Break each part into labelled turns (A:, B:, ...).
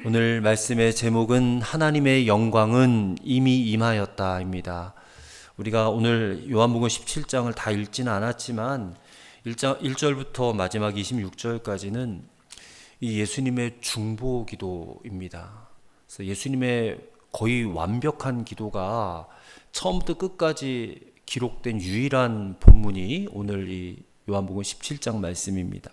A: 오늘 말씀의 제목은 하나님의 영광은 이미 임하였다입니다. 우리가 오늘 요한복음 17장을 다 읽지는 않았지만 1절부터 마지막 26절까지는 이 예수님의 중보 기도입니다. 그래서 예수님의 거의 완벽한 기도가 처음부터 끝까지 기록된 유일한 본문이 오늘 이 요한복음 17장 말씀입니다.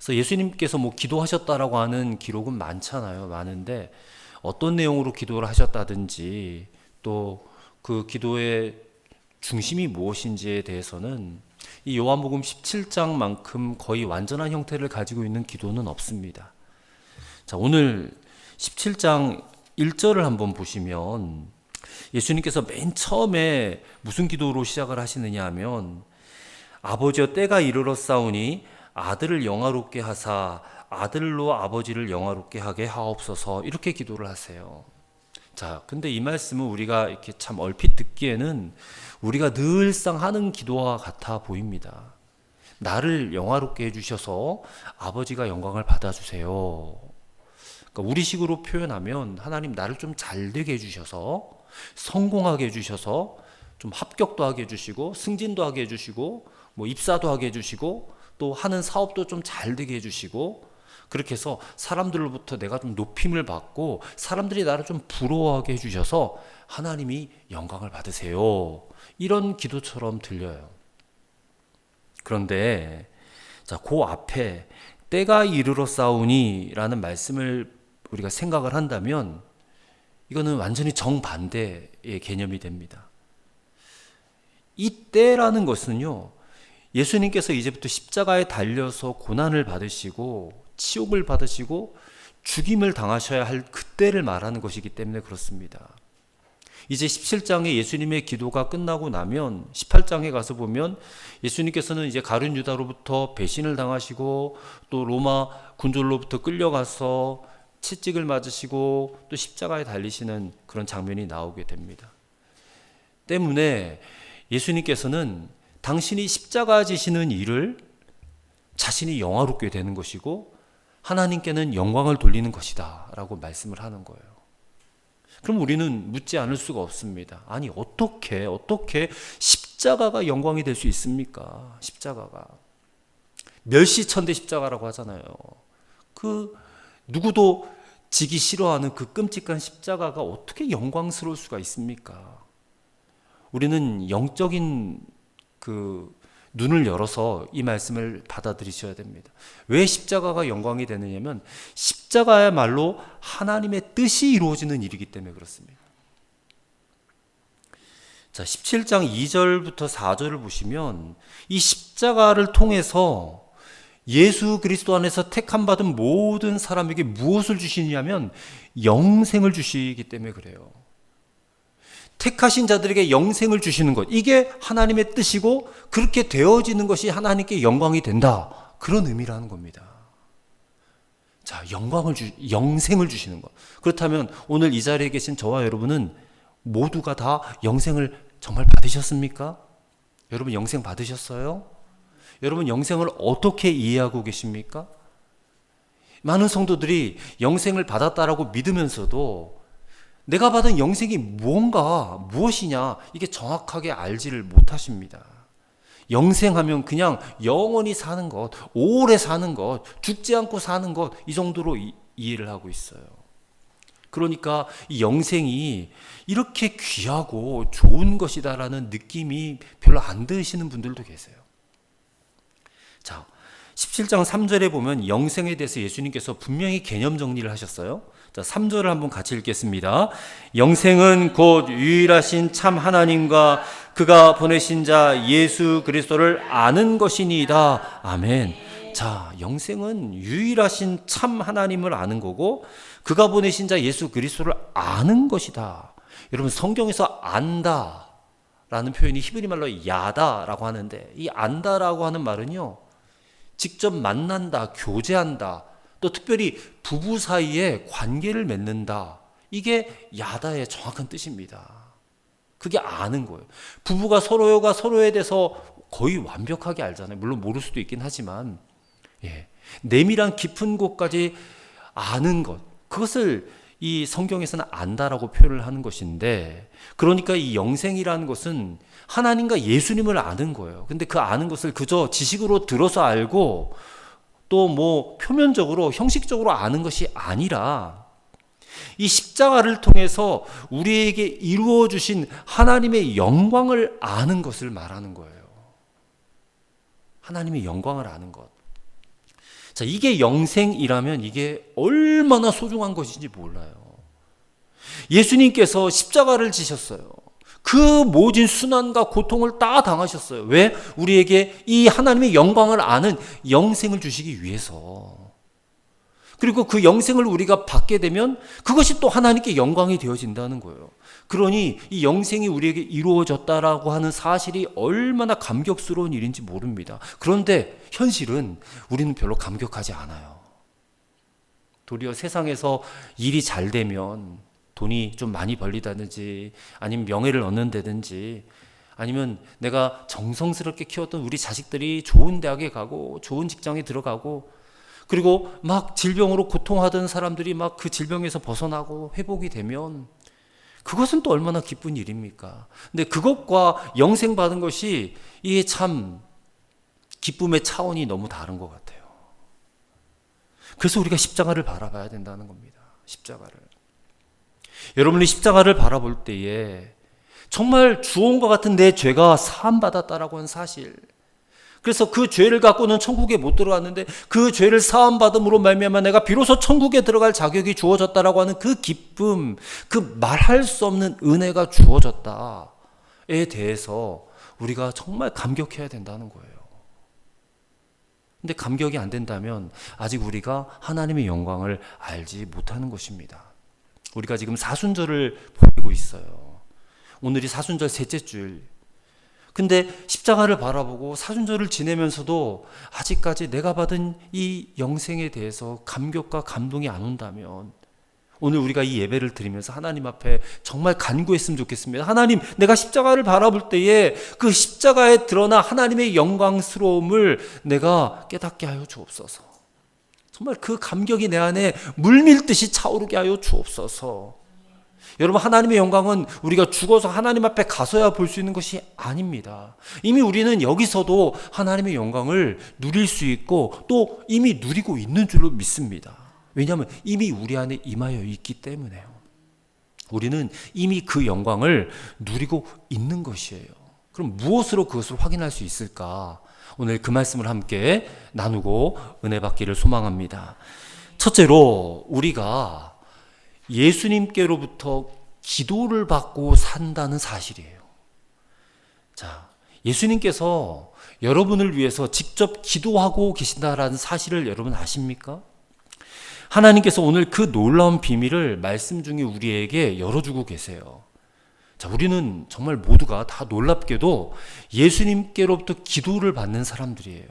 A: 그래서 예수님께서 기도하셨다라고 하는 기록은 많잖아요. 많은데 어떤 내용으로 기도를 하셨다든지 또 그 기도의 중심이 무엇인지에 대해서는 이 요한복음 17장만큼 거의 완전한 형태를 가지고 있는 기도는 없습니다. 자, 오늘 17장 1절을 한번 보시면 예수님께서 맨 처음에 무슨 기도로 시작을 하시느냐 하면 아버지여 때가 이르렀사오니 아들을 영화롭게 하사 아들로 아버지를 영화롭게 하게 하옵소서, 이렇게 기도를 하세요. 자, 근데 이 말씀은 우리가 이렇게 참 얼핏 듣기에는 우리가 늘상 하는 기도와 같아 보입니다. 나를 영화롭게 해주셔서 아버지가 영광을 받아주세요. 그러니까 우리식으로 표현하면 하나님 나를 좀 잘되게 해주셔서 성공하게 해주셔서 좀 합격도 하게 해주시고 승진도 하게 해주시고 입사도 하게 해주시고 또 하는 사업도 좀 잘되게 해주시고, 그렇게 해서 사람들로부터 내가 좀 높임을 받고 사람들이 나를 좀 부러워하게 해주셔서 하나님이 영광을 받으세요, 이런 기도처럼 들려요. 그런데 자, 그 앞에 때가 이르렀사오니 라는 말씀을 우리가 생각을 한다면 이거는 완전히 정반대의 개념이 됩니다. 이 때라는 것은요, 예수님께서 이제부터 십자가에 달려서 고난을 받으시고 치욕을 받으시고 죽임을 당하셔야 할 그때를 말하는 것이기 때문에 그렇습니다. 이제 17장에 예수님의 기도가 끝나고 나면 18장에 가서 보면 예수님께서는 이제 가룟 유다로부터 배신을 당하시고 또 로마 군졸로부터 끌려가서 채찍을 맞으시고 또 십자가에 달리시는 그런 장면이 나오게 됩니다. 때문에 예수님께서는 당신이 십자가 지시는 일을 자신이 영화롭게 되는 것이고 하나님께는 영광을 돌리는 것이다 라고 말씀을 하는 거예요. 그럼 우리는 묻지 않을 수가 없습니다. 아니 어떻게 십자가가 영광이 될 수 있습니까? 십자가가 멸시천대 십자가라고 하잖아요. 그 누구도 지기 싫어하는 그 끔찍한 십자가가 어떻게 영광스러울 수가 있습니까? 우리는 영적인 그 눈을 열어서 이 말씀을 받아들이셔야 됩니다. 왜 십자가가 영광이 되느냐면 십자가야말로 하나님의 뜻이 이루어지는 일이기 때문에 그렇습니다. 자, 17장 2절부터 4절을 보시면 이 십자가를 통해서 예수 그리스도 안에서 택함 받은 모든 사람에게 무엇을 주시냐면 영생을 주시기 때문에 그래요. 택하신 자들에게 영생을 주시는 것, 이게 하나님의 뜻이고 그렇게 되어지는 것이 하나님께 영광이 된다, 그런 의미라는 겁니다. 자, 영생을 주시는 것. 그렇다면 오늘 이 자리에 계신 저와 여러분은 모두가 다 영생을 정말 받으셨습니까? 여러분 영생 받으셨어요? 여러분 영생을 어떻게 이해하고 계십니까? 많은 성도들이 영생을 받았다라고 믿으면서도 내가 받은 영생이 무엇이냐, 이게 정확하게 알지를 못하십니다. 영생하면 그냥 영원히 사는 것, 오래 사는 것, 죽지 않고 사는 것, 이 정도로 이해를 하고 있어요. 그러니까 이 영생이 이렇게 귀하고 좋은 것이다라는 느낌이 별로 안 드시는 분들도 계세요. 자, 17장 3절에 보면 영생에 대해서 예수님께서 분명히 개념 정리를 하셨어요. 자, 3절을 한번 같이 읽겠습니다. 영생은 곧 유일하신 참 하나님과 그가 보내신 자 예수 그리스도를 아는 것이니이다. 아멘. 자, 영생은 유일하신 참 하나님을 아는 거고 그가 보내신 자 예수 그리스도를 아는 것이다. 여러분 성경에서 안다 라는 표현이 히브리 말로 야다라고 하는데, 이 안다라고 하는 말은요, 직접 만난다, 교제한다, 또 특별히 부부 사이에 관계를 맺는다, 이게 야다의 정확한 뜻입니다. 그게 아는 거예요. 부부가 서로가 서로에 대해서 거의 완벽하게 알잖아요. 물론 모를 수도 있긴 하지만, 내밀한 깊은 곳까지 아는 것, 그것을 이 성경에서는 안다라고 표현을 하는 것인데, 그러니까 이 영생이라는 것은 하나님과 예수님을 아는 거예요. 근데 그 아는 것을 그저 지식으로 들어서 알고 또 뭐 표면적으로 형식적으로 아는 것이 아니라 이 십자가를 통해서 우리에게 이루어 주신 하나님의 영광을 아는 것을 말하는 거예요. 하나님의 영광을 아는 것. 자, 이게 영생이라면 이게 얼마나 소중한 것인지 몰라요. 예수님께서 십자가를 지셨어요. 그 모진 순환과 고통을 다 당하셨어요. 왜? 우리에게 이 하나님의 영광을 아는 영생을 주시기 위해서. 그리고 그 영생을 우리가 받게 되면 그것이 또 하나님께 영광이 되어진다는 거예요. 그러니 이 영생이 우리에게 이루어졌다라고 하는 사실이 얼마나 감격스러운 일인지 모릅니다. 그런데 현실은 우리는 별로 감격하지 않아요. 도리어 세상에서 일이 잘 되면 돈이 좀 많이 벌리다든지 아니면 명예를 얻는다든지 아니면 내가 정성스럽게 키웠던 우리 자식들이 좋은 대학에 가고 좋은 직장에 들어가고 그리고 막 질병으로 고통하던 사람들이 막 그 질병에서 벗어나고 회복이 되면 그것은 또 얼마나 기쁜 일입니까? 근데 그것과 영생 받은 것이 이게 참 기쁨의 차원이 너무 다른 것 같아요. 그래서 우리가 십자가를 바라봐야 된다는 겁니다. 십자가를. 여러분이 십자가를 바라볼 때에 정말 주홍과 같은 내 죄가 사함받았다라고 하는 사실, 그래서 그 죄를 갖고는 천국에 못 들어갔는데 그 죄를 사함받음으로 말미암아 내가 비로소 천국에 들어갈 자격이 주어졌다라고 하는 그 기쁨, 그 말할 수 없는 은혜가 주어졌다에 대해서 우리가 정말 감격해야 된다는 거예요. 근데 감격이 안 된다면 아직 우리가 하나님의 영광을 알지 못하는 것입니다. 우리가 지금 사순절을 보내고 있어요. 오늘이 사순절 셋째 주일. 근데 십자가를 바라보고 사순절을 지내면서도 아직까지 내가 받은 이 영생에 대해서 감격과 감동이 안 온다면 오늘 우리가 이 예배를 드리면서 하나님 앞에 정말 간구했으면 좋겠습니다. 하나님, 내가 십자가를 바라볼 때에 그 십자가에 드러나 하나님의 영광스러움을 내가 깨닫게 하여 주옵소서. 정말 그 감격이 내 안에 물밀듯이 차오르게 하여 주옵소서. 여러분, 하나님의 영광은 우리가 죽어서 하나님 앞에 가서야 볼 수 있는 것이 아닙니다. 이미 우리는 여기서도 하나님의 영광을 누릴 수 있고 또 이미 누리고 있는 줄로 믿습니다. 왜냐하면 이미 우리 안에 임하여 있기 때문에요. 우리는 이미 그 영광을 누리고 있는 것이에요. 그럼 무엇으로 그것을 확인할 수 있을까? 오늘 그 말씀을 함께 나누고 은혜 받기를 소망합니다. 첫째로 우리가 예수님께로부터 기도를 받고 산다는 사실이에요. 자, 예수님께서 여러분을 위해서 직접 기도하고 계신다라는 사실을 여러분 아십니까? 하나님께서 오늘 그 놀라운 비밀을 말씀 중에 우리에게 열어주고 계세요. 자, 우리는 정말 모두가 다 놀랍게도 예수님께로부터 기도를 받는 사람들이에요.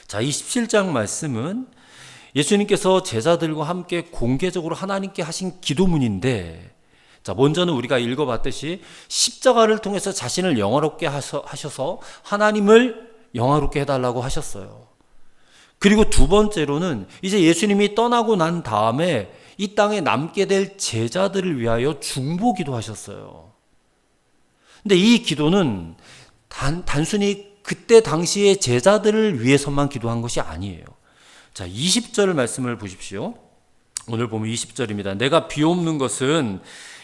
A: 자, 이 17장 말씀은 예수님께서 제자들과 함께 공개적으로 하나님께 하신 기도문인데, 자, 먼저는 우리가 읽어봤듯이 십자가를 통해서 자신을 영화롭게 하셔서 하나님을 영화롭게 해달라고 하셨어요. 그리고 두 번째로는 이제 예수님이 떠나고 난 다음에 이 땅에 남게 될 제자들을 위하여 중보기도 하셨어요. 근데 이 기도는 단순히 그때 당시의 제자들을 위해서만 기도한 것이 아니에요. 자, 20절 말씀을 보십시오. 오늘 보면 20절입니다. 내가 비옵는 것은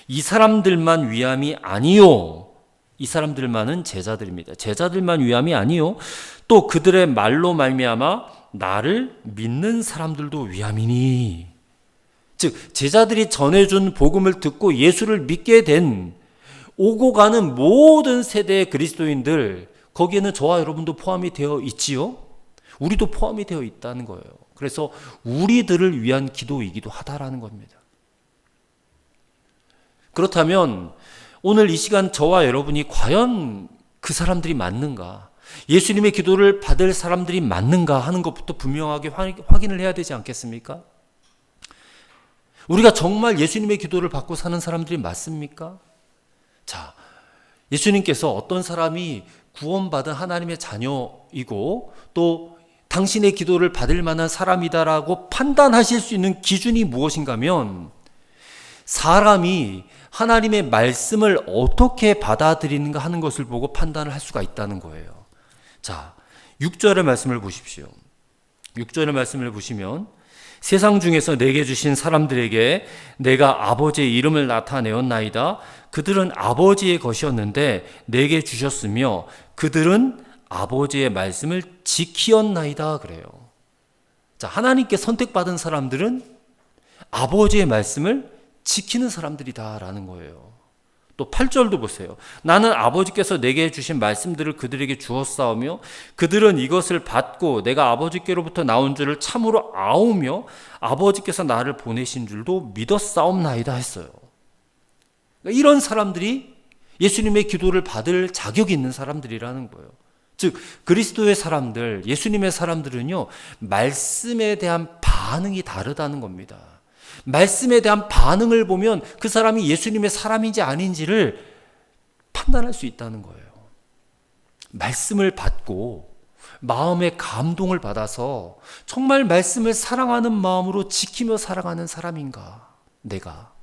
A: 이 사람들만 위함이 아니요. 이 사람들만은 제자들입니다. 제자들만 위함이 아니요. 또 그들의 말로 말미암아 나를 믿는 사람들도 위함이니. 즉, 제자들이 전해준 복음을 듣고 예수를 믿게 된 오고 가는 모든 세대의 그리스도인들, 거기에는 저와 여러분도 포함이 되어 있지요. 우리도 포함이 되어 있다는 거예요. 그래서 우리들을 위한 기도이기도 하다라는 겁니다. 그렇다면 오늘 이 시간 저와 여러분이 과연 그 사람들이 맞는가, 예수님의 기도를 받을 사람들이 맞는가 하는 것부터 분명하게 확인을 해야 되지 않겠습니까? 우리가 정말 예수님의 기도를 받고 사는 사람들이 맞습니까? 자, 예수님께서 어떤 사람이 구원받은 하나님의 자녀이고 또 당신의 기도를 받을 만한 사람이다라고 판단하실 수 있는 기준이 무엇인가 하면 사람이 하나님의 말씀을 어떻게 받아들이는가 하는 것을 보고 판단을 할 수가 있다는 거예요. 자, 6절의 말씀을 보십시오. 6절의 말씀을 보시면 세상 중에서 내게 주신 사람들에게 내가 아버지의 이름을 나타내었나이다. 그들은 아버지의 것이었는데 내게 주셨으며 그들은 아버지의 말씀을 지키었나이다 그래요. 자, 하나님께 선택받은 사람들은 아버지의 말씀을 지키는 사람들이다라는 거예요. 또 8절도 보세요. 나는 아버지께서 내게 주신 말씀들을 그들에게 주었사오며 그들은 이것을 받고 내가 아버지께로부터 나온 줄을 참으로 아오며 아버지께서 나를 보내신 줄도 믿었사옵나이다 했어요. 그러니까 이런 사람들이 예수님의 기도를 받을 자격이 있는 사람들이라는 거예요. 즉 그리스도의 사람들, 예수님의 사람들은요, 말씀에 대한 반응이 다르다는 겁니다. 말씀에 대한 반응을 보면 그 사람이 예수님의 사람인지 아닌지를 판단할 수 있다는 거예요. 말씀을 받고 마음의 감동을 받아서 정말 말씀을 사랑하는 마음으로 지키며 살아가는 사람인가, 내가.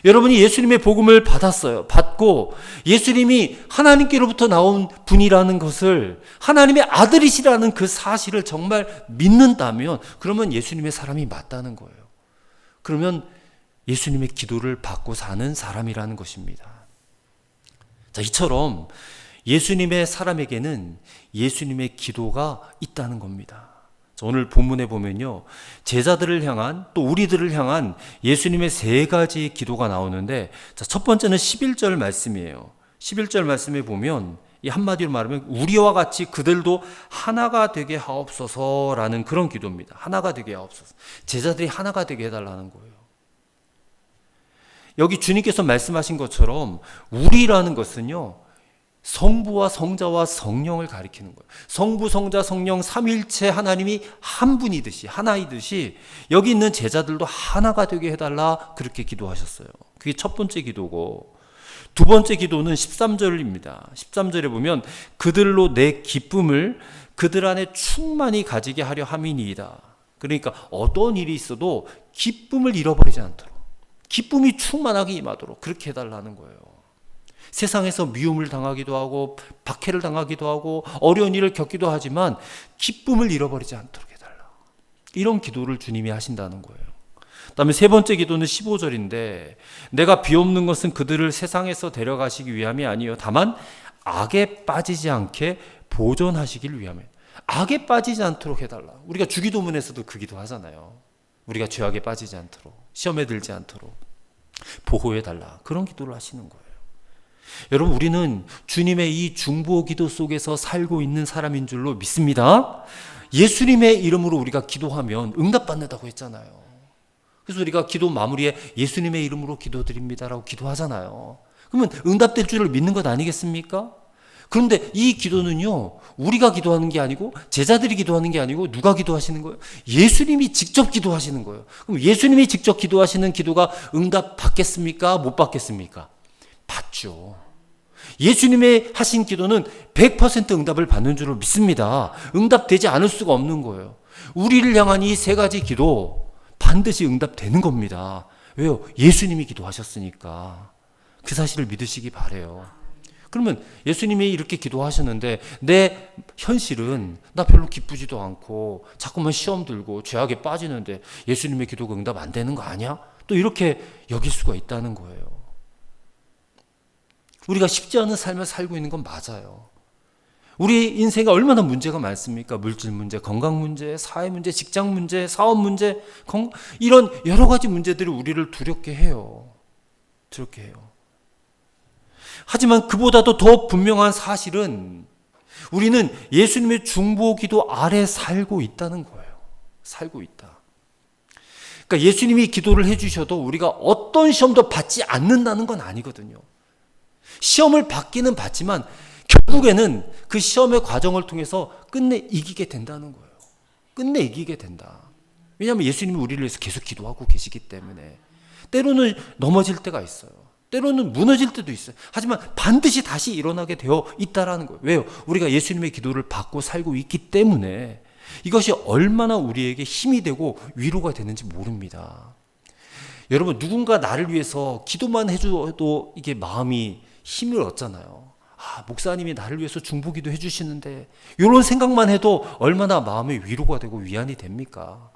A: 여러분이 예수님의 복음을 받았어요. 받고 예수님이 하나님께로부터 나온 분이라는 것을, 하나님의 아들이시라는 그 사실을 정말 믿는다면 그러면 예수님의 사람이 맞다는 거예요. 그러면 예수님의 기도를 받고 사는 사람이라는 것입니다. 자, 이처럼 예수님의 사람에게는 예수님의 기도가 있다는 겁니다. 오늘 본문에 보면요, 제자들을 향한, 또 우리들을 향한 예수님의 세 가지 기도가 나오는데, 자, 첫 번째는 11절 말씀이에요. 11절 말씀에 보면 이 한마디로 말하면 우리와 같이 그들도 하나가 되게 하옵소서라는 그런 기도입니다. 하나가 되게 하옵소서. 제자들이 하나가 되게 해달라는 거예요. 여기 주님께서 말씀하신 것처럼 우리라는 것은요, 성부와 성자와 성령을 가리키는 거예요. 성부, 성자, 성령 삼위일체 하나님이 한 분이듯이, 하나이듯이 여기 있는 제자들도 하나가 되게 해달라, 그렇게 기도하셨어요. 그게 첫 번째 기도고, 두 번째 기도는 13절입니다. 13절에 보면 그들로 내 기쁨을 그들 안에 충만히 가지게 하려 함이니이다. 그러니까 어떤 일이 있어도 기쁨을 잃어버리지 않도록, 기쁨이 충만하게 임하도록 그렇게 해달라는 거예요. 세상에서 미움을 당하기도 하고 박해를 당하기도 하고 어려운 일을 겪기도 하지만 기쁨을 잃어버리지 않도록 해달라. 이런 기도를 주님이 하신다는 거예요. 그다음에 세 번째 기도는 15절인데 내가 비옵는 것은 그들을 세상에서 데려가시기 위함이 아니요 다만 악에 빠지지 않게 보존하시길 위함이에요. 악에 빠지지 않도록 해달라. 우리가 주기도문에서도 그 기도 하잖아요. 우리가 죄악에 빠지지 않도록, 시험에 들지 않도록 보호해달라. 그런 기도를 하시는 거예요. 여러분, 우리는 주님의 이 중보 기도 속에서 살고 있는 사람인 줄로 믿습니다. 예수님의 이름으로 우리가 기도하면 응답받는다고 했잖아요. 그래서 우리가 기도 마무리에 예수님의 이름으로 기도드립니다라고 기도하잖아요. 그러면 응답될 줄을 믿는 것 아니겠습니까? 그런데 이 기도는요, 우리가 기도하는 게 아니고 제자들이 기도하는 게 아니고 누가 기도하시는 거예요? 예수님이 직접 기도하시는 거예요. 그럼 예수님이 직접 기도하시는 기도가 응답 받겠습니까? 못 받겠습니까? 받죠. 예수님의 하신 기도는 100% 응답을 받는 줄로 믿습니다. 응답되지 않을 수가 없는 거예요. 우리를 향한 이 세 가지 기도 반드시 응답되는 겁니다. 왜요? 예수님이 기도하셨으니까. 그 사실을 믿으시기 바라요. 그러면 예수님이 이렇게 기도하셨는데 내 현실은 나 별로 기쁘지도 않고 자꾸만 시험 들고 죄악에 빠지는데 예수님의 기도가 응답 안 되는 거 아니야? 또 이렇게 여길 수가 있다는 거예요. 우리가 쉽지 않은 삶을 살고 있는 건 맞아요. 우리 인생에 얼마나 문제가 많습니까? 물질 문제, 건강 문제, 사회 문제, 직장 문제, 사업 문제, 이런 여러 가지 문제들이 우리를 두렵게 해요. 두렵게 해요. 하지만 그보다도 더 분명한 사실은 우리는 예수님의 중보기도 아래 살고 있다는 거예요. 살고 있다. 그러니까 예수님이 기도를 해주셔도 우리가 어떤 시험도 받지 않는다는 건 아니거든요. 시험을 받기는 받지만 결국에는 그 시험의 과정을 통해서 끝내 이기게 된다는 거예요. 끝내 이기게 된다. 왜냐하면 예수님이 우리를 위해서 계속 기도하고 계시기 때문에. 때로는 넘어질 때가 있어요. 때로는 무너질 때도 있어요. 하지만 반드시 다시 일어나게 되어 있다라는 거예요. 왜요? 우리가 예수님의 기도를 받고 살고 있기 때문에 이것이 얼마나 우리에게 힘이 되고 위로가 되는지 모릅니다. 여러분, 누군가 나를 위해서 기도만 해줘도 이게 마음이 힘을 얻잖아요. 목사님이 나를 위해서 중보기도 해주시는데, 이런 생각만 해도 얼마나 마음의 위로가 되고 위안이 됩니까?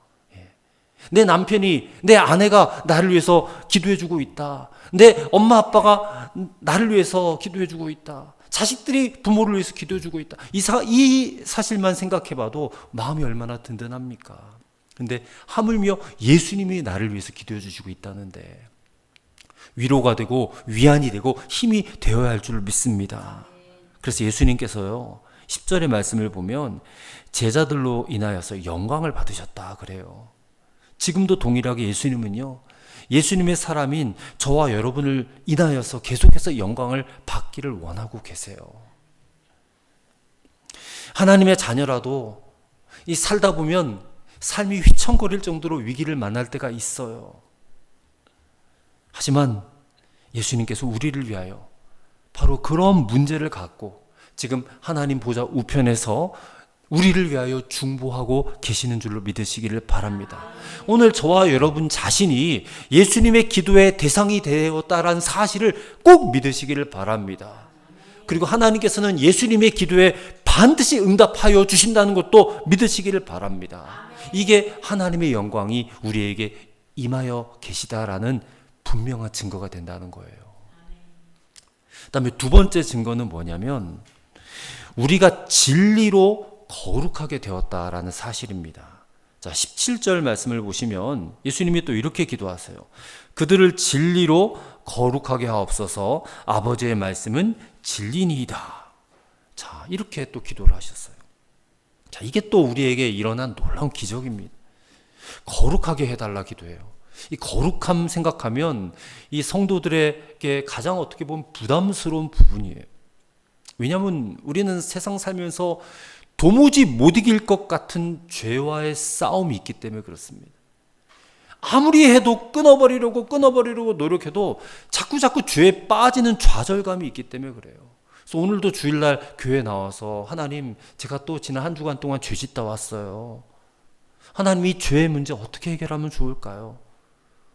A: 내 남편이, 내 아내가 나를 위해서 기도해주고 있다. 내 엄마 아빠가 나를 위해서 기도해주고 있다. 자식들이 부모를 위해서 기도해주고 있다. 이 사실만 생각해봐도 마음이 얼마나 든든합니까? 근데 하물며 예수님이 나를 위해서 기도해주시고 있다는데 위로가 되고 위안이 되고 힘이 되어야 할 줄 믿습니다. 그래서 예수님께서요, 10절의 말씀을 보면 제자들로 인하여서 영광을 받으셨다 그래요. 지금도 동일하게 예수님은요, 예수님의 사람인 저와 여러분을 인하여서 계속해서 영광을 받기를 원하고 계세요. 하나님의 자녀라도 이 살다 보면 삶이 휘청거릴 정도로 위기를 만날 때가 있어요. 하지만 예수님께서 우리를 위하여 바로 그런 문제를 갖고 지금 하나님 보좌 우편에서 우리를 위하여 중보하고 계시는 줄로 믿으시기를 바랍니다. 오늘 저와 여러분 자신이 예수님의 기도의 대상이 되었다라는 사실을 꼭 믿으시기를 바랍니다. 그리고 하나님께서는 예수님의 기도에 반드시 응답하여 주신다는 것도 믿으시기를 바랍니다. 이게 하나님의 영광이 우리에게 임하여 계시다라는 분명한 증거가 된다는 거예요. 그다음에 두 번째 증거는 뭐냐면 우리가 진리로 거룩하게 되었다라는 사실입니다. 자, 17절 말씀을 보시면 예수님이 또 이렇게 기도하세요. 그들을 진리로 거룩하게 하옵소서. 아버지의 말씀은 진리니이다. 자, 이렇게 또 기도를 하셨어요. 자, 이게 또 우리에게 일어난 놀라운 기적입니다. 거룩하게 해달라 기도해요. 이 거룩함 생각하면 이 성도들에게 가장 어떻게 보면 부담스러운 부분이에요. 왜냐하면 우리는 세상 살면서 도무지 못 이길 것 같은 죄와의 싸움이 있기 때문에 그렇습니다. 아무리 해도 끊어버리려고 노력해도 자꾸 죄에 빠지는 좌절감이 있기 때문에 그래요. 그래서 오늘도 주일날 교회 나와서 하나님, 제가 또 지난 한 주간 동안 죄 짓다 왔어요. 하나님, 이 죄의 문제 어떻게 해결하면 좋을까요?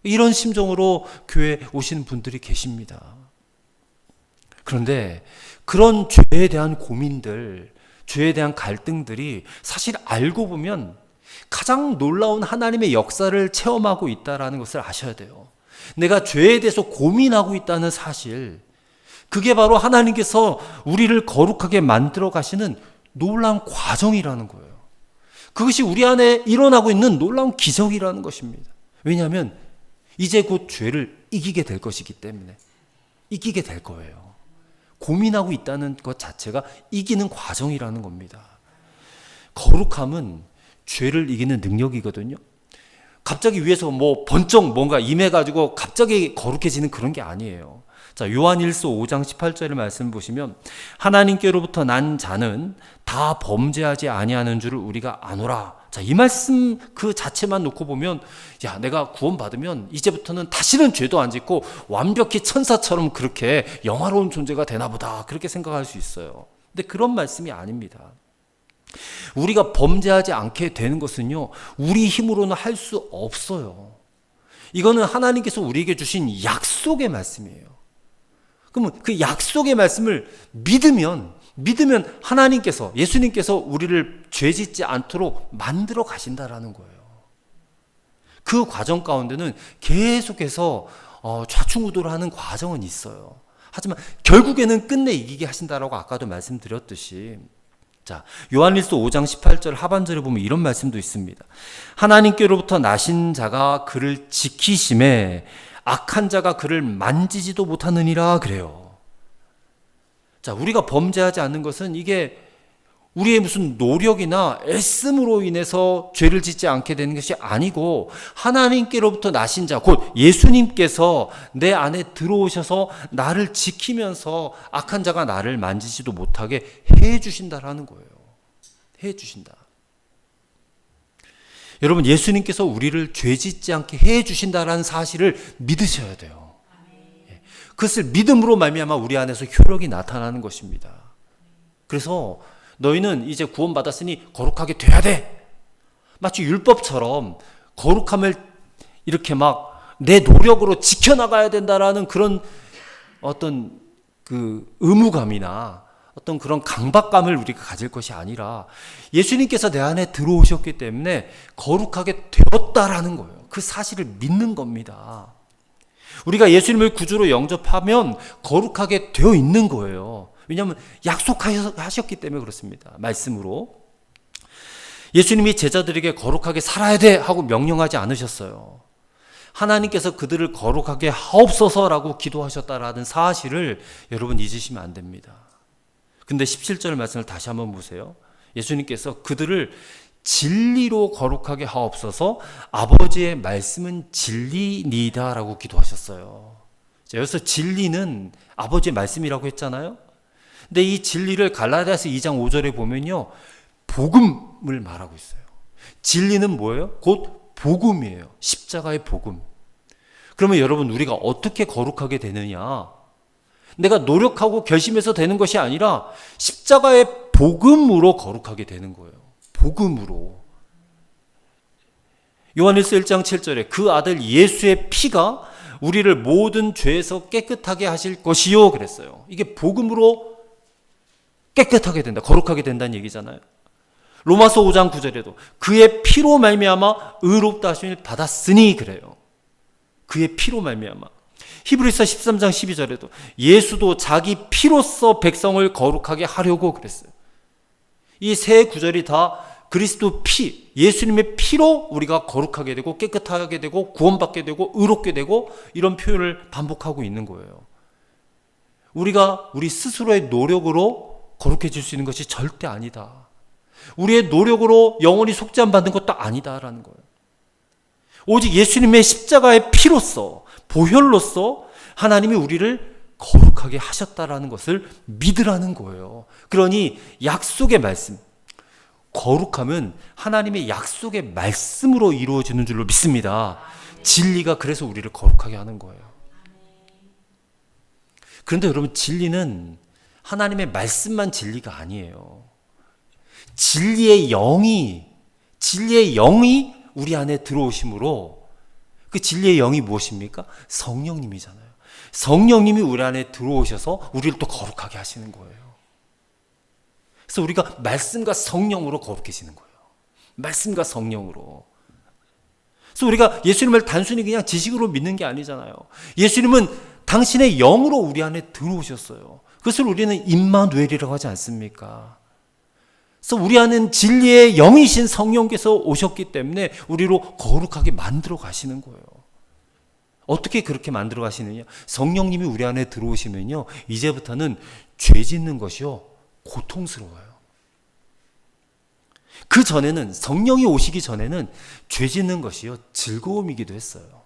A: 이런 심정으로 교회에 오시는 분들이 계십니다. 그런데 그런 죄에 대한 고민들, 죄에 대한 갈등들이 사실 알고 보면 가장 놀라운 하나님의 역사를 체험하고 있다는 것을 아셔야 돼요. 내가 죄에 대해서 고민하고 있다는 사실, 그게 바로 하나님께서 우리를 거룩하게 만들어 가시는 놀라운 과정이라는 거예요. 그것이 우리 안에 일어나고 있는 놀라운 기적이라는 것입니다. 왜냐하면 이제 곧 죄를 이기게 될 것이기 때문에 이기게 될 거예요. 고민하고 있다는 것 자체가 이기는 과정이라는 겁니다. 거룩함은 죄를 이기는 능력이거든요. 갑자기 위에서 번쩍 뭔가 임해가지고 갑자기 거룩해지는 그런 게 아니에요. 자, 요한일서 5장 18절의 말씀 보시면 하나님께로부터 난 자는 다 범죄하지 아니하는 줄을 우리가 아노라. 자, 이 말씀 그 자체만 놓고 보면, 야, 내가 구원받으면 이제부터는 다시는 죄도 안 짓고 완벽히 천사처럼 그렇게 영화로운 존재가 되나 보다, 그렇게 생각할 수 있어요. 근데 그런 말씀이 아닙니다. 우리가 범죄하지 않게 되는 것은요, 우리 힘으로는 할 수 없어요. 이거는 하나님께서 우리에게 주신 약속의 말씀이에요. 그러면 그 약속의 말씀을 믿으면 하나님께서, 예수님께서 우리를 죄짓지 않도록 만들어 가신다라는 거예요. 그 과정 가운데는 계속해서 좌충우돌을 하는 과정은 있어요. 하지만 결국에는 끝내 이기게 하신다라고 아까도 말씀드렸듯이, 자, 요한일서 5장 18절 하반절에 보면 이런 말씀도 있습니다. 하나님께로부터 나신 자가 그를 지키심에 악한 자가 그를 만지지도 못하느니라 그래요. 자, 우리가 범죄하지 않는 것은 이게 우리의 무슨 노력이나 애씀으로 인해서 죄를 짓지 않게 되는 것이 아니고 하나님께로부터 나신 자, 곧 예수님께서 내 안에 들어오셔서 나를 지키면서 악한 자가 나를 만지지도 못하게 해 주신다라는 거예요. 해 주신다. 여러분, 예수님께서 우리를 죄 짓지 않게 해 주신다라는 사실을 믿으셔야 돼요. 그것을 믿음으로 말미암아 우리 안에서 효력이 나타나는 것입니다. 그래서 너희는 이제 구원받았으니 거룩하게 돼야 돼. 마치 율법처럼 거룩함을 이렇게 막 내 노력으로 지켜나가야 된다라는 그런 어떤 그 의무감이나 어떤 그런 강박감을 우리가 가질 것이 아니라 예수님께서 내 안에 들어오셨기 때문에 거룩하게 되었다라는 거예요. 그 사실을 믿는 겁니다. 우리가 예수님을 구주로 영접하면 거룩하게 되어 있는 거예요. 왜냐하면 약속하셨기 때문에 그렇습니다. 말씀으로. 예수님이 제자들에게 거룩하게 살아야 돼 하고 명령하지 않으셨어요. 하나님께서 그들을 거룩하게 하옵소서라고 기도하셨다라는 사실을 여러분 잊으시면 안 됩니다. 근데 17절 말씀을 다시 한번 보세요. 예수님께서 그들을 진리로 거룩하게 하옵소서, 아버지의 말씀은 진리니다라고 기도하셨어요. 여기서 진리는 아버지의 말씀이라고 했잖아요. 근데 이 진리를 갈라디아서 2장 5절에 보면요, 복음을 말하고 있어요. 진리는 뭐예요? 곧 복음이에요. 십자가의 복음. 그러면 여러분, 우리가 어떻게 거룩하게 되느냐? 내가 노력하고 결심해서 되는 것이 아니라 십자가의 복음으로 거룩하게 되는 거예요. 복음으로. 요한일서 1장 7절에 그 아들 예수의 피가 우리를 모든 죄에서 깨끗하게 하실 것이요 그랬어요. 이게 복음으로 깨끗하게 된다, 거룩하게 된다는 얘기잖아요. 로마서 5장 9절에도 그의 피로 말미암아 의롭다 하심을 받았으니 그래요. 그의 피로 말미암아. 히브리서 13장 12절에도 예수도 자기 피로써 백성을 거룩하게 하려고 그랬어요. 이 세 구절이 다 그리스도 피, 예수님의 피로 우리가 거룩하게 되고 깨끗하게 되고 구원받게 되고 의롭게 되고 이런 표현을 반복하고 있는 거예요. 우리가 우리 스스로의 노력으로 거룩해질 수 있는 것이 절대 아니다. 우리의 노력으로 영원히 속죄함 받는 것도 아니다라는 거예요. 오직 예수님의 십자가의 피로써, 보혈로써 하나님이 우리를 거룩하게 하셨다라는 것을 믿으라는 거예요. 그러니 약속의 말씀, 거룩함은 하나님의 약속의 말씀으로 이루어지는 줄로 믿습니다. 진리가 그래서 우리를 거룩하게 하는 거예요. 그런데 여러분, 진리는 하나님의 말씀만 진리가 아니에요. 진리의 영이 우리 안에 들어오심으로, 그 진리의 영이 무엇입니까? 성령님이잖아요. 성령님이 우리 안에 들어오셔서 우리를 또 거룩하게 하시는 거예요. 그래서 우리가 말씀과 성령으로 거룩해지는 거예요. 말씀과 성령으로. 그래서 우리가 예수님을 단순히 그냥 지식으로 믿는 게 아니잖아요. 예수님은 당신의 영으로 우리 안에 들어오셨어요. 그것을 우리는 임마누엘이라고 하지 않습니까? 그래서 우리 안은 진리의 영이신 성령께서 오셨기 때문에 우리로 거룩하게 만들어 가시는 거예요. 어떻게 그렇게 만들어 가시느냐? 성령님이 우리 안에 들어오시면요, 이제부터는 죄 짓는 것이요, 고통스러워요. 그 전에는, 성령이 오시기 전에는 죄 짓는 것이요, 즐거움이기도 했어요.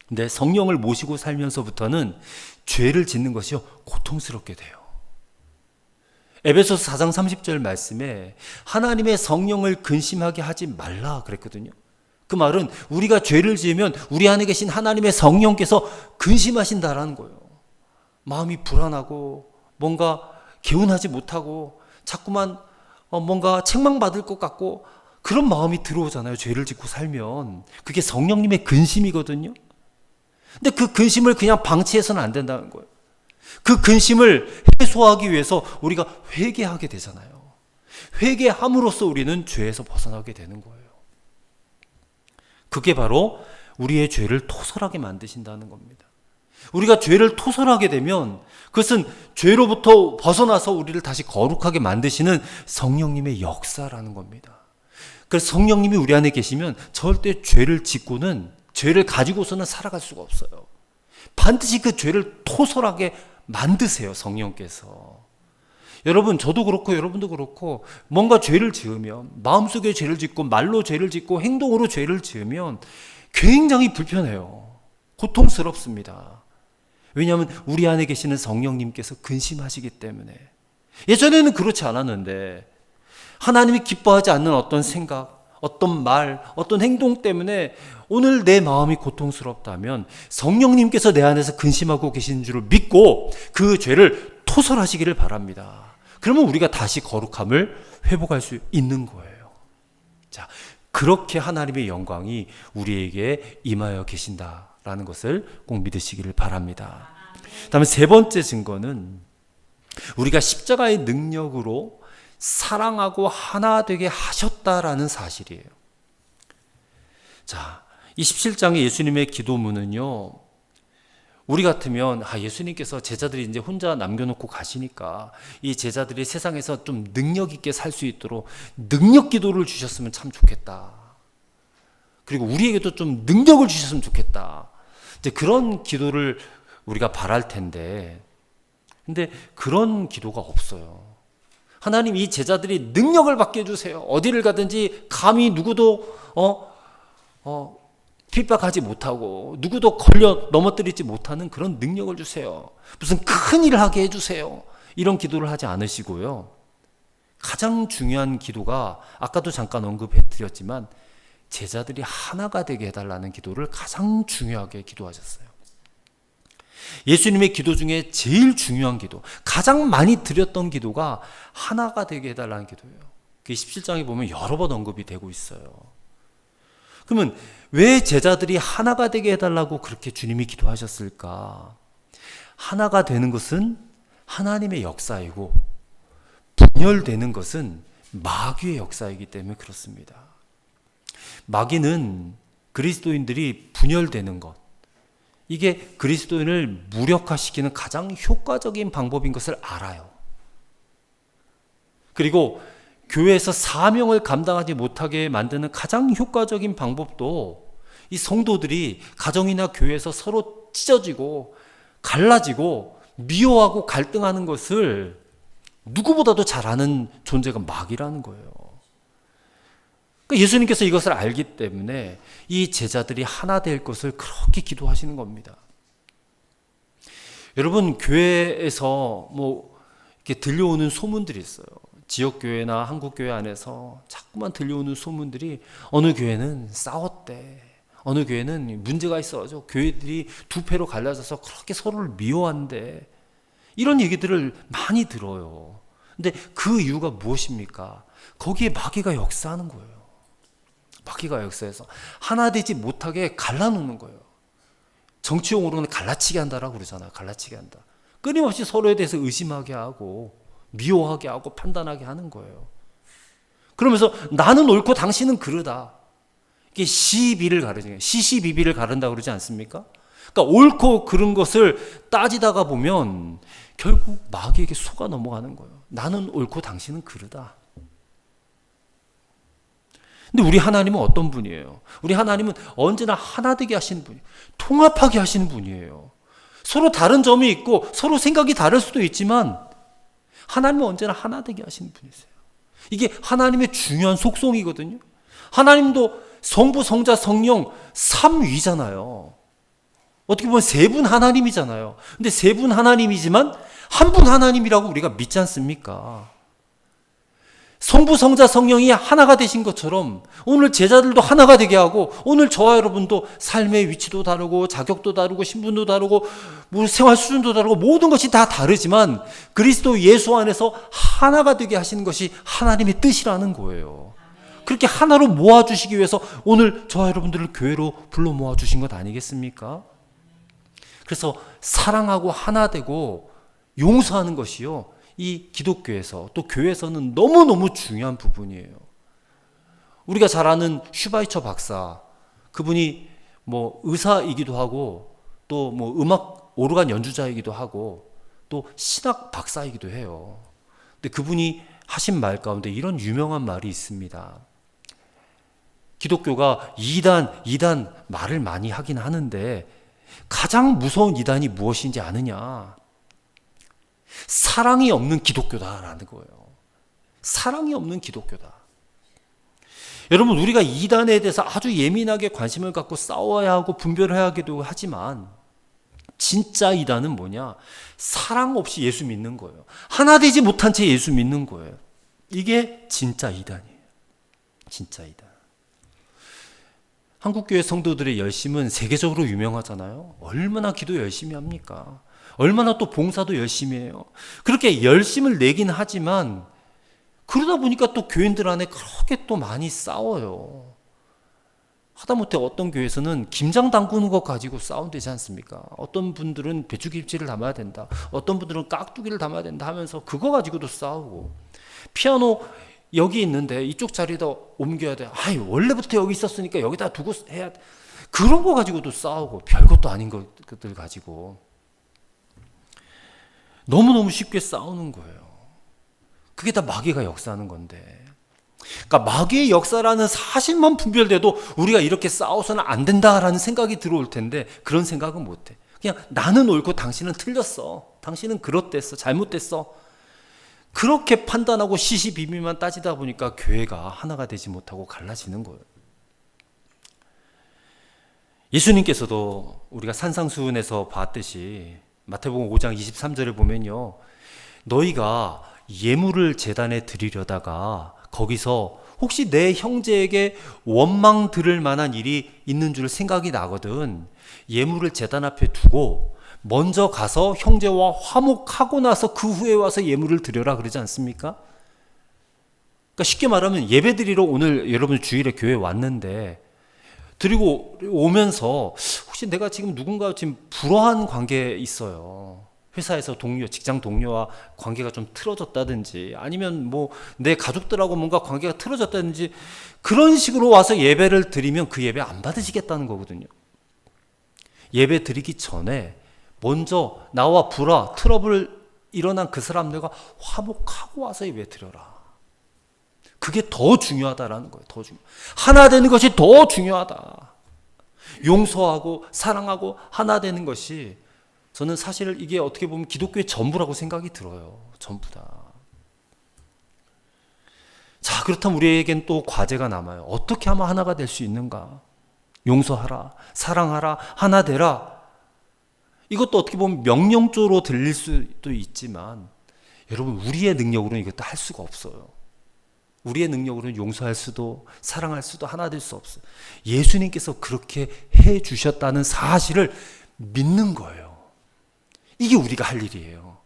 A: 근데 성령을 모시고 살면서부터는 죄를 짓는 것이요, 고통스럽게 돼요. 에베소서 4장 30절 말씀에 하나님의 성령을 근심하게 하지 말라 그랬거든요. 그 말은 우리가 죄를 지으면 우리 안에 계신 하나님의 성령께서 근심하신다라는 거예요. 마음이 불안하고 뭔가 개운하지 못하고 자꾸만 뭔가 책망받을 것 같고 그런 마음이 들어오잖아요. 죄를 짓고 살면. 그게 성령님의 근심이거든요. 근데 그 근심을 그냥 방치해서는 안 된다는 거예요. 그 근심을 해소하기 위해서 우리가 회개하게 되잖아요. 회개함으로써 우리는 죄에서 벗어나게 되는 거예요. 그게 바로 우리의 죄를 토설하게 만드신다는 겁니다. 우리가 죄를 토설하게 되면 그것은 죄로부터 벗어나서 우리를 다시 거룩하게 만드시는 성령님의 역사라는 겁니다. 그래서 성령님이 우리 안에 계시면 절대 죄를 짓고는, 죄를 가지고서는 살아갈 수가 없어요. 반드시 그 죄를 토설하게 만드세요, 성령께서. 여러분, 저도 그렇고 여러분도 그렇고 뭔가 죄를 지으면, 마음속에 죄를 짓고 말로 죄를 짓고 행동으로 죄를 지으면 굉장히 불편해요. 고통스럽습니다. 왜냐하면 우리 안에 계시는 성령님께서 근심하시기 때문에. 예전에는 그렇지 않았는데 하나님이 기뻐하지 않는 어떤 생각, 어떤 말, 어떤 행동 때문에 오늘 내 마음이 고통스럽다면 성령님께서 내 안에서 근심하고 계신 줄을 믿고 그 죄를 토설하시기를 바랍니다. 그러면 우리가 다시 거룩함을 회복할 수 있는 거예요. 자, 그렇게 하나님의 영광이 우리에게 임하여 계신다라는 것을 꼭 믿으시기를 바랍니다. 다음에 세 번째 증거는 우리가 십자가의 능력으로 사랑하고 하나 되게 하셨다라는 사실이에요. 자, 이 17장의 예수님의 기도문은요, 우리 같으면 예수님께서 제자들이 이제 혼자 남겨놓고 가시니까 이 제자들이 세상에서 좀 능력 있게 살 수 있도록 능력 기도를 주셨으면 참 좋겠다. 그리고 우리에게도 좀 능력을 주셨으면 좋겠다. 이제 그런 기도를 우리가 바랄 텐데, 근데 그런 기도가 없어요. 하나님, 이 제자들이 능력을 받게 해주세요. 어디를 가든지 감히 누구도 핍박하지 못하고 누구도 걸려 넘어뜨리지 못하는 그런 능력을 주세요. 무슨 큰 일을 하게 해주세요. 이런 기도를 하지 않으시고요. 가장 중요한 기도가 아까도 잠깐 언급해드렸지만 제자들이 하나가 되게 해달라는 기도를 가장 중요하게 기도하셨어요. 예수님의 기도 중에 제일 중요한 기도, 가장 많이 드렸던 기도가 하나가 되게 해달라는 기도예요. 그 17장에 보면 여러 번 언급이 되고 있어요. 그러면 왜 제자들이 하나가 되게 해달라고 그렇게 주님이 기도하셨을까? 하나가 되는 것은 하나님의 역사이고 분열되는 것은 마귀의 역사이기 때문에 그렇습니다. 마귀는 그리스도인들이 분열되는 것, 이게 그리스도인을 무력화시키는 가장 효과적인 방법인 것을 알아요. 그리고 교회에서 사명을 감당하지 못하게 만드는 가장 효과적인 방법도 이 성도들이 가정이나 교회에서 서로 찢어지고 갈라지고 미워하고 갈등하는 것을 누구보다도 잘 아는 존재가 마귀라는 거예요. 그러니까 예수님께서 이것을 알기 때문에 이 제자들이 하나 될 것을 그렇게 기도하시는 겁니다. 여러분, 교회에서 이렇게 들려오는 소문들이 있어요. 지역교회나 한국교회 안에서 자꾸만 들려오는 소문들이 어느 교회는 싸웠대, 어느 교회는 문제가 있어서 교회들이 두 패로 갈라져서 그렇게 서로를 미워한대, 이런 얘기들을 많이 들어요. 근데 그 이유가 무엇입니까? 거기에 마귀가 역사하는 거예요. 마귀가 역사해서 하나 되지 못하게 갈라놓는 거예요. 정치용어로는 갈라치기 한다라고 그러잖아요. 갈라치기 한다. 끊임없이 서로에 대해서 의심하게 하고 미워하게 하고 판단하게 하는 거예요. 그러면서 나는 옳고 당신은 그르다. 이게 시비를 가르쳐요. 시시비비를 가른다고 그러지 않습니까? 그러니까 옳고 그른 것을 따지다가 보면 결국 마귀에게 속아 넘어가는 거예요. 나는 옳고 당신은 그르다. 근데 우리 하나님은 어떤 분이에요? 우리 하나님은 언제나 하나 되게 하시는 분이에요. 통합하게 하시는 분이에요. 서로 다른 점이 있고 서로 생각이 다를 수도 있지만 하나님은 언제나 하나 되게 하시는 분이세요. 이게 하나님의 중요한 속성이거든요. 하나님도 성부, 성자, 성령 삼위잖아요. 어떻게 보면 세 분 하나님이잖아요. 근데 세 분 하나님이지만 한 분 하나님이라고 우리가 믿지 않습니까? 성부, 성자, 성령이 하나가 되신 것처럼 오늘 제자들도 하나가 되게 하고 오늘 저와 여러분도 삶의 위치도 다르고 자격도 다르고 신분도 다르고 생활 수준도 다르고 모든 것이 다 다르지만 그리스도 예수 안에서 하나가 되게 하시는 것이 하나님의 뜻이라는 거예요. 그렇게 하나로 모아주시기 위해서 오늘 저와 여러분들을 교회로 불러 모아주신 것 아니겠습니까? 그래서 사랑하고 하나 되고 용서하는 것이요, 이 기독교에서 또 교회에서는 너무너무 중요한 부분이에요. 우리가 잘 아는 슈바이처 박사, 그분이 의사이기도 하고 또 음악 오르간 연주자이기도 하고 또 신학 박사이기도 해요. 근데 그분이 하신 말 가운데 이런 유명한 말이 있습니다. 기독교가 이단 말을 많이 하긴 하는데 가장 무서운 이단이 무엇인지 아느냐? 사랑이 없는 기독교다라는 거예요. 사랑이 없는 기독교다. 여러분, 우리가 이단에 대해서 아주 예민하게 관심을 갖고 싸워야 하고 분별해야 하기도 하지만 진짜 이단은 뭐냐? 사랑 없이 예수 믿는 거예요. 하나 되지 못한 채 예수 믿는 거예요. 이게 진짜 이단이에요. 진짜 이단. 한국교회 성도들의 열심은 세계적으로 유명하잖아요. 얼마나 기도 열심히 합니까? 얼마나 또 봉사도 열심히 해요. 그렇게 열심을 내긴 하지만 그러다 보니까 또 교인들 안에 그렇게 또 많이 싸워요. 하다못해 어떤 교회에서는 김장 담그는 것 가지고 싸운대지 않습니까? 어떤 분들은 배추김치를 담아야 된다, 어떤 분들은 깍두기를 담아야 된다 하면서 그거 가지고도 싸우고, 피아노 여기 있는데 이쪽 자리에다 옮겨야 돼. 아이, 원래부터 여기 있었으니까 여기다 두고 해야 돼. 그런 거 가지고도 싸우고, 별것도 아닌 것들 가지고 너무너무 쉽게 싸우는 거예요. 그게 다 마귀가 역사하는 건데, 그러니까 마귀의 역사라는 사실만 분별돼도 우리가 이렇게 싸워서는 안 된다라는 생각이 들어올 텐데, 그런 생각은 못해. 그냥 나는 옳고 당신은 틀렸어, 당신은 그렇댔어, 잘못됐어, 그렇게 판단하고 시시비비만 따지다 보니까 교회가 하나가 되지 못하고 갈라지는 거예요. 예수님께서도 우리가 산상수훈에서 봤듯이 마태복음 5장 23절에 보면요, 너희가 예물을 제단에 드리려다가 거기서 혹시 내 형제에게 원망 들을 만한 일이 있는 줄 생각이 나거든 예물을 제단 앞에 두고 먼저 가서 형제와 화목하고 나서 그 후에 와서 예물을 드려라 그러지 않습니까? 그러니까 쉽게 말하면 예배 드리러 오늘 여러분 주일에 교회 왔는데 드리고 오면서 혹시 내가 지금 누군가 지금 불화한 관계에 있어요. 회사에서 동료, 직장 동료와 관계가 좀 틀어졌다든지, 아니면 뭐 내 가족들하고 뭔가 관계가 틀어졌다든지, 그런 식으로 와서 예배를 드리면 그 예배 안 받으시겠다는 거거든요. 예배 드리기 전에 먼저 나와 불화, 트러블 일어난 그 사람들과 화목하고 와서 예배 드려라. 그게 더 중요하다라는 거예요. 더 중요. 하나 되는 것이 더 중요하다. 용서하고 사랑하고 하나 되는 것이, 저는 사실 이게 어떻게 보면 기독교의 전부라고 생각이 들어요. 전부 다. 자, 그렇다면 우리에겐 또 과제가 남아요. 어떻게 하면 하나가 될 수 있는가? 용서하라, 사랑하라, 하나 되라. 이것도 어떻게 보면 명령조로 들릴 수도 있지만, 여러분, 우리의 능력으로는 이것도 할 수가 없어요. 우리의 능력으로는 용서할 수도 사랑할 수도 하나 될 수 없어요. 예수님께서 그렇게 해 주셨다는 사실을 믿는 거예요. 이게 우리가 할 일이에요.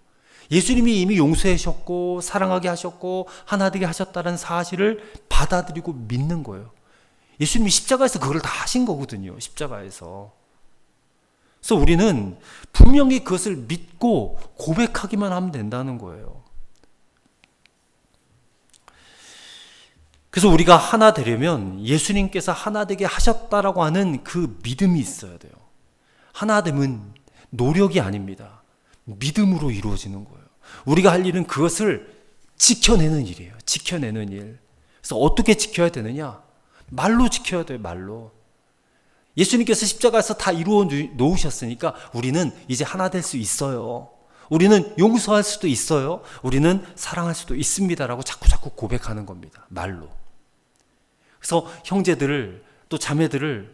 A: 예수님이 이미 용서하셨고 사랑하게 하셨고 하나 되게 하셨다는 사실을 받아들이고 믿는 거예요. 예수님이 십자가에서 그걸 다 하신 거거든요. 십자가에서. 그래서 우리는 분명히 그것을 믿고 고백하기만 하면 된다는 거예요. 그래서 우리가 하나 되려면 예수님께서 하나 되게 하셨다라고 하는 그 믿음이 있어야 돼요. 하나 되면 노력이 아닙니다. 믿음으로 이루어지는 거예요. 우리가 할 일은 그것을 지켜내는 일이에요. 지켜내는 일. 그래서 어떻게 지켜야 되느냐? 말로 지켜야 돼요. 말로. 예수님께서 십자가에서 다 이루어 놓으셨으니까 우리는 이제 하나 될 수 있어요. 우리는 용서할 수도 있어요. 우리는 사랑할 수도 있습니다라고 자꾸 고백하는 겁니다. 말로. 그래서 형제들을 또 자매들을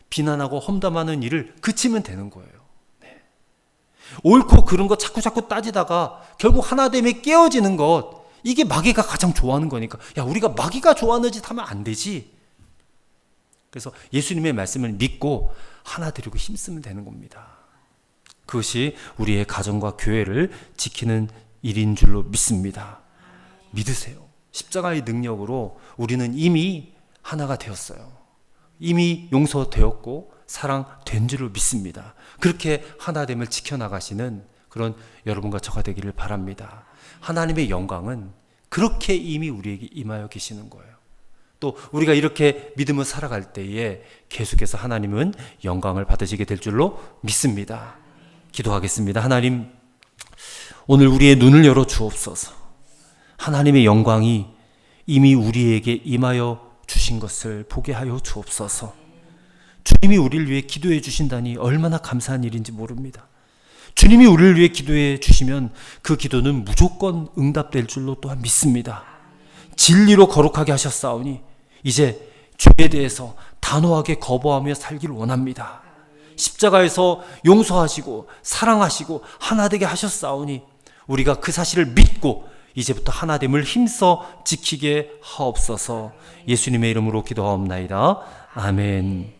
A: 비난하고 험담하는 일을 그치면 되는 거예요. 네. 옳고 그른 거 자꾸 따지다가 결국 하나됨에 깨어지는 것, 이게 마귀가 가장 좋아하는 거니까, 야, 우리가 마귀가 좋아하는 짓 하면 안 되지. 그래서 예수님의 말씀을 믿고 하나 되려고 힘쓰면 되는 겁니다. 그것이 우리의 가정과 교회를 지키는 일인 줄로 믿습니다. 믿으세요. 십자가의 능력으로 우리는 이미 하나가 되었어요. 이미 용서되었고 사랑된 줄로 믿습니다. 그렇게 하나됨을 지켜나가시는 그런 여러분과 저가 되기를 바랍니다. 하나님의 영광은 그렇게 이미 우리에게 임하여 계시는 거예요. 또 우리가 이렇게 믿음을 살아갈 때에 계속해서 하나님은 영광을 받으시게 될 줄로 믿습니다. 기도하겠습니다. 하나님, 오늘 우리의 눈을 열어 주옵소서. 하나님의 영광이 이미 우리에게 임하여 주신 것을 보게 하여 주옵소서. 주님이 우리를 위해 기도해 주신다니 얼마나 감사한 일인지 모릅니다. 주님이 우리를 위해 기도해 주시면 그 기도는 무조건 응답될 줄로 또한 믿습니다. 진리로 거룩하게 하셨사오니 이제 죄에 대해서 단호하게 거부하며 살기를 원합니다. 십자가에서 용서하시고 사랑하시고 하나 되게 하셨사오니 우리가 그 사실을 믿고 이제부터 하나됨을 힘써 지키게 하옵소서. 예수님의 이름으로 기도하옵나이다. 아멘.